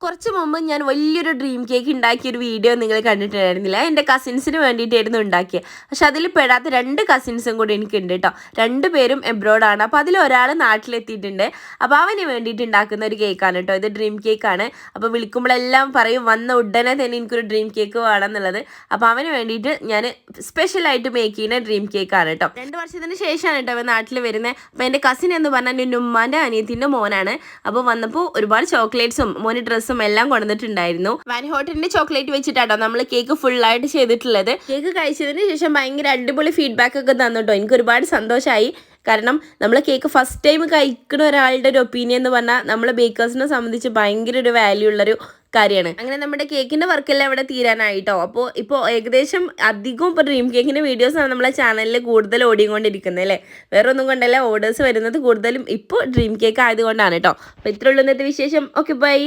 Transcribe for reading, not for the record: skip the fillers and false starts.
കുറച്ച് മുമ്പ് ഞാൻ വലിയൊരു ഡ്രീം കേക്ക് ഉണ്ടാക്കിയൊരു വീഡിയോ നിങ്ങൾ കണ്ടിട്ടുണ്ടായിരുന്നില്ല. എൻ്റെ കസിൻസിന് വേണ്ടിയിട്ടായിരുന്നു ഉണ്ടാക്കിയത്. പക്ഷെ അതിൽ പെടാത്ത 2 കസിൻസും കൂടി എനിക്കുണ്ട് കേട്ടോ. 2 പേരും എബ്രോഡാണ്. അപ്പോൾ അതിൽ ഒരാൾ നാട്ടിലെത്തിയിട്ടുണ്ട്. അപ്പോൾ അവന് വേണ്ടിയിട്ട് ഉണ്ടാക്കുന്ന ഒരു കേക്കാണ് കേട്ടോ. ഇത് ഡ്രീം കേക്കാണ്. അപ്പോൾ വിളിക്കുമ്പോഴെല്ലാം പറയും വന്ന ഉടനെ തന്നെ എനിക്കൊരു ഡ്രീം കേക്ക് വേണം എന്നുള്ളത്. അപ്പോൾ അവന് വേണ്ടിയിട്ട് ഞാൻ സ്പെഷ്യലായിട്ട് മേക്ക് ചെയ്യുന്ന ഡ്രീം കേക്കാണ് കേട്ടോ. 2 വർഷത്തിന് ശേഷമാണ് കേട്ടോ അവൻ നാട്ടിൽ വരുന്നത്. അപ്പോൾ എൻ്റെ കസിൻ എന്ന് പറഞ്ഞാൽ എൻ്റെ ഉമ്മാൻ്റെ അനിയത്തിൻ്റെ മോനാണ്. അപ്പോൾ വന്നപ്പോൾ ഒരുപാട് ചോക്ലേറ്റ്സും മോന് ഡ്രസ്സും എല്ലാം കൊണ്ടുവന്നിട്ടുണ്ടായിരുന്നു. വാൻ ഹോട്ടലിന്റെ ചോക്ലേറ്റ് വെച്ചിട്ടാട്ടോ നമ്മൾ കേക്ക് ഫുള്ളായിട്ട് ചെയ്തിട്ടുള്ളത്. കേക്ക് കഴിച്ചതിന് ശേഷം ഭയങ്കര അടിപൊളി ഫീഡ്ബാക്ക് ഒക്കെ തന്നിട്ടോ. എനിക്ക് ഒരുപാട് സന്തോഷമായി. കാരണം നമ്മൾ കേക്ക് ഫസ്റ്റ് ടൈം കഴിക്കുന്ന ഒരാളുടെ ഒരു ഒപ്പീനിയൻ എന്ന് പറഞ്ഞാൽ നമ്മളെ ബേക്കേഴ്സിനെ സംബന്ധിച്ച് ഭയങ്കര ഒരു വാല്യൂ ഉള്ളൊരു കാര്യമാണ്. അങ്ങനെ നമ്മുടെ കേക്കിൻ്റെ വർക്കെല്ലാം ഇവിടെ തീരാനായിട്ടോ. അപ്പോൾ ഇപ്പോൾ ഏകദേശം അധികവും ഇപ്പോൾ ഡ്രീം കേക്കിൻ്റെ വീഡിയോസാണ് നമ്മളെ ചാനലിൽ കൂടുതൽ ഓടിക്കൊണ്ടിരിക്കുന്നത് അല്ലേ. വേറെ ഒന്നും കൊണ്ടല്ല, ഓർഡേഴ്സ് വരുന്നത് കൂടുതലും ഇപ്പോൾ ഡ്രീം കേക്ക് ആയതുകൊണ്ടാണ് കേട്ടോ. അപ്പോൾ ഇത്രയുള്ളൂ ഇന്നത്തെ വിശേഷം. Okay bye.